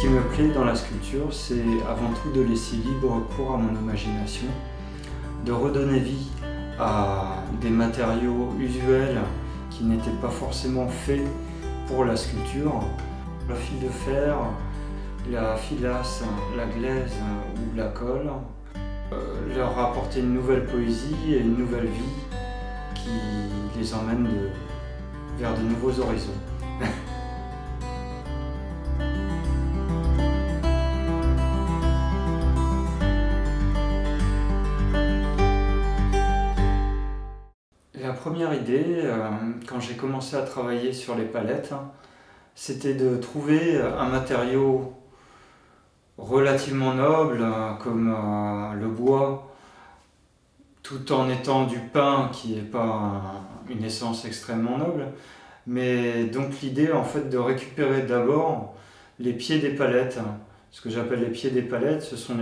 qui me plaît dans la sculpture, c'est avant tout de laisser libre cours à mon imagination, de redonner vie à des matériaux usuels qui n'étaient pas forcément faits pour la sculpture. Le fil de fer, la filasse, la glaise ou la colle, leur apporter une nouvelle poésie et une nouvelle vie qui les emmène vers de nouveaux horizons. La première idée, quand j'ai commencé à travailler sur les palettes, c'était de trouver un matériau relativement noble comme le bois, tout en étant du pin qui n'est pas une essence extrêmement noble. Mais donc l'idée en fait de récupérer d'abord les pieds des palettes. Ce que j'appelle les pieds des palettes, ce sont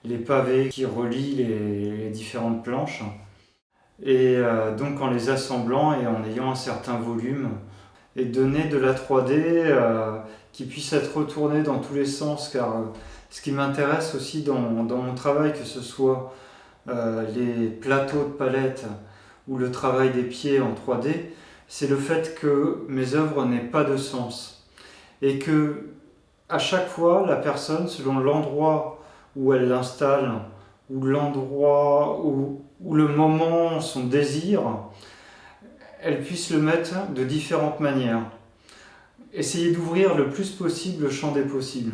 les pavés qui relient les différentes planches. Et donc en les assemblant et en ayant un certain volume, et donner de la 3D qui puisse être retournée dans tous les sens, car ce qui m'intéresse aussi dans mon travail, que ce soit les plateaux de palettes ou le travail des pieds en 3D, c'est le fait que mes œuvres n'aient pas de sens. Et que à chaque fois, la personne, selon l'endroit où elle l'installe, ou l'endroit ou le moment, son désir, elle puisse le mettre de différentes manières. Essayer d'ouvrir le plus possible le champ des possibles.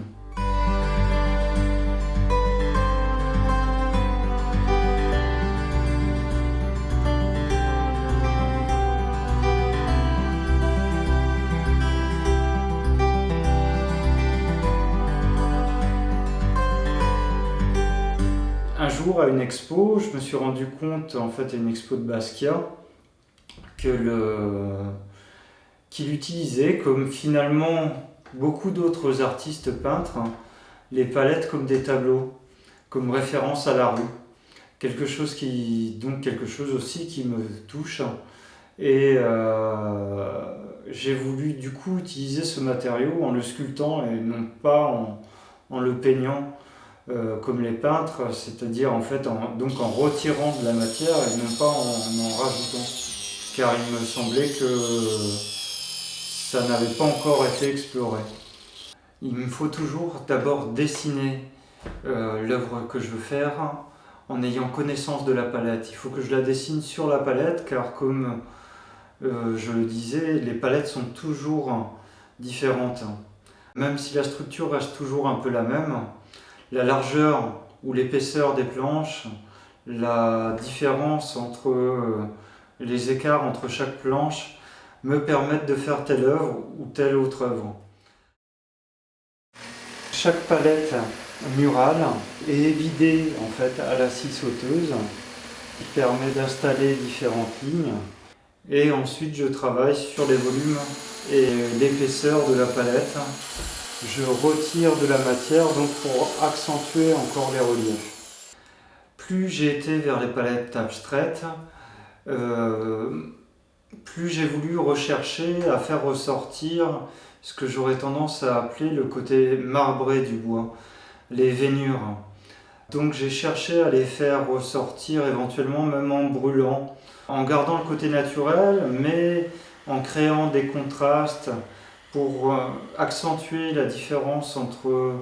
Un jour, à une expo, je me suis rendu compte, en fait, à une expo de Basquiat, qu'il utilisait, comme finalement beaucoup d'autres artistes peintres, les palettes comme des tableaux, comme référence à la rue. Quelque chose aussi qui me touche. Et j'ai voulu du coup utiliser ce matériau en le sculptant et non pas en le peignant comme les peintres, c'est-à-dire en fait en retirant de la matière et non pas en rajoutant. Car il me semblait que ça n'avait pas encore été exploré. Il me faut toujours d'abord dessiner l'œuvre que je veux faire en ayant connaissance de la palette. Il faut que je la dessine sur la palette, car comme je le disais, les palettes sont toujours différentes. Même si la structure reste toujours un peu la même, la largeur ou l'épaisseur des planches, la différence entre les écarts entre chaque planche me permettent de faire telle œuvre ou telle autre œuvre. Chaque palette murale est vidée en fait à la scie sauteuse qui permet d'installer différentes lignes, et ensuite je travaille sur les volumes et l'épaisseur de la palette. Je retire de la matière donc pour accentuer encore les reliefs. Plus j'ai été vers les palettes abstraites, plus j'ai voulu rechercher à faire ressortir ce que j'aurais tendance à appeler le côté marbré du bois, les veinures. Donc j'ai cherché à les faire ressortir éventuellement même en brûlant, en gardant le côté naturel, mais en créant des contrastes pour accentuer la différence entre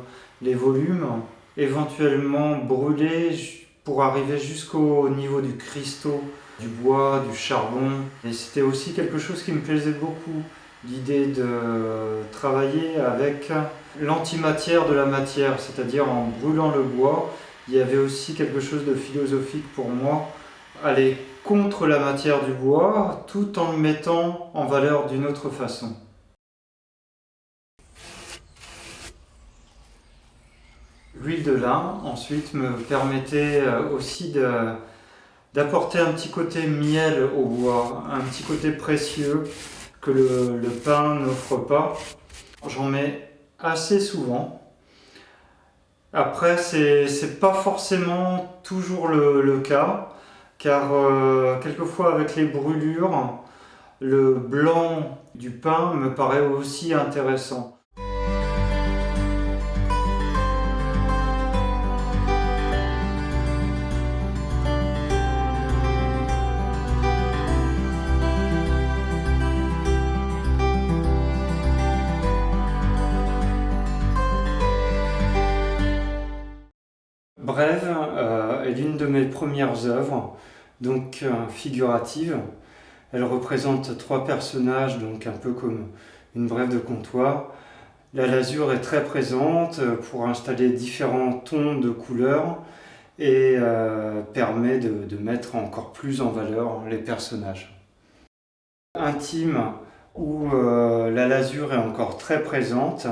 les volumes, éventuellement brûler pour arriver jusqu'au niveau du cristaux, du bois, du charbon. Et c'était aussi quelque chose qui me plaisait beaucoup, l'idée de travailler avec l'antimatière de la matière, c'est-à-dire en brûlant le bois. Il y avait aussi quelque chose de philosophique pour moi, aller contre la matière du bois tout en le mettant en valeur d'une autre façon. L'huile de lin, ensuite, me permettait aussi d'apporter un petit côté miel au bois, un petit côté précieux que le pain n'offre pas. J'en mets assez souvent. Après, c'est pas forcément toujours le cas, car quelquefois avec les brûlures, le blanc du pain me paraît aussi intéressant. une de mes premières œuvres, donc figurative. Elle représente 3 personnages, donc un peu comme une brève de comptoir. La lasure est très présente pour installer différents tons de couleurs et permet de mettre encore plus en valeur les personnages. Intime, où la lasure est encore très présente.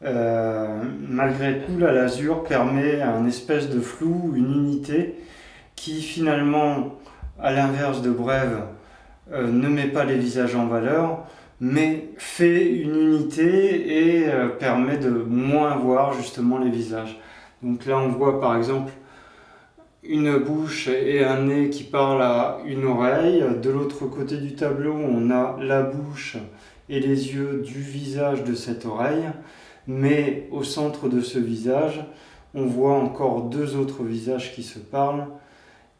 Malgré tout, la lasure permet un espèce de flou, une unité qui finalement, à l'inverse de Brève, ne met pas les visages en valeur, mais fait une unité et permet de moins voir justement les visages. Donc là on voit par exemple une bouche et un nez qui parlent à une oreille. De l'autre côté du tableau, on a la bouche et les yeux du visage de cette oreille. Mais au centre de ce visage, on voit encore 2 autres visages qui se parlent.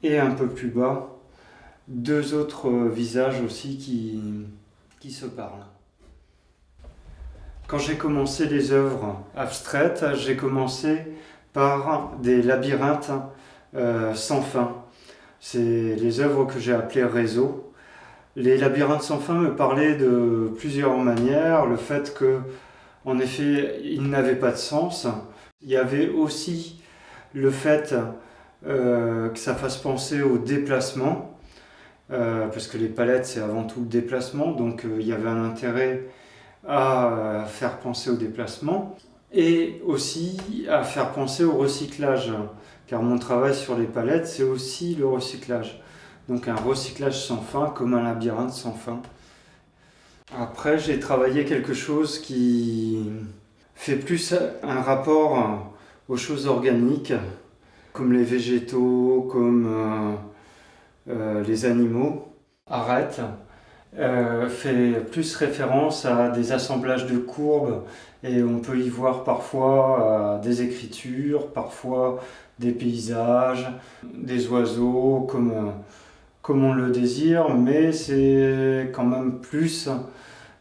Et un peu plus bas, 2 autres visages aussi qui se parlent. Quand j'ai commencé les œuvres abstraites, j'ai commencé par des labyrinthes sans fin. C'est les œuvres que j'ai appelées réseaux. Les labyrinthes sans fin me parlaient de plusieurs manières. Le fait que, en effet, ils n'avaient pas de sens. Il y avait aussi le fait que ça fasse penser au déplacement, parce que les palettes c'est avant tout le déplacement, donc il y avait un intérêt à faire penser au déplacement et aussi à faire penser au recyclage, car mon travail sur les palettes c'est aussi le recyclage, donc un recyclage sans fin comme un labyrinthe sans fin. Après j'ai travaillé quelque chose qui fait plus un rapport aux choses organiques, comme les végétaux, comme les animaux. Arrête fait plus référence à des assemblages de courbes et on peut y voir parfois des écritures, parfois des paysages, des oiseaux comme on le désire, mais c'est quand même plus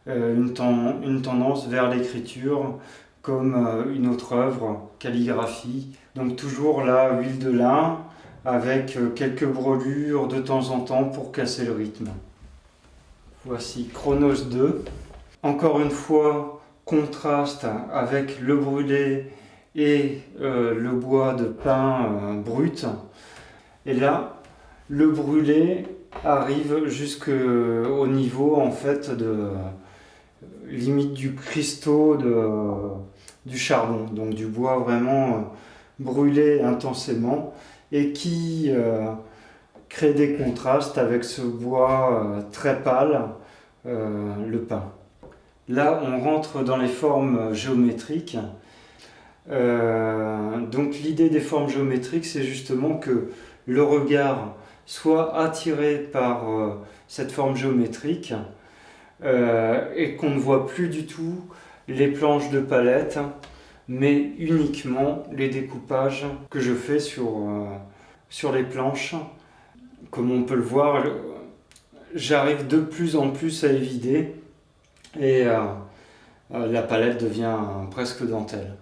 une tendance vers l'écriture comme une autre œuvre, calligraphie. Donc toujours la huile de lin avec quelques brûlures de temps en temps pour casser le rythme. Voici Chronos 2. Encore une fois, contraste avec le brûlé et le bois de pin brut. Et là, le brûlé arrive jusqu'au niveau en fait de limite du cristaux du charbon, donc du bois vraiment brûlé intensément et qui crée des contrastes avec ce bois très pâle, le pin. Là, on rentre dans les formes géométriques. Donc l'idée des formes géométriques, c'est justement que le regard soit attiré par cette forme géométrique et qu'on ne voit plus du tout les planches de palette, mais uniquement les découpages que je fais sur les planches. Comme on peut le voir, j'arrive de plus en plus à évider et la palette devient presque dentelle.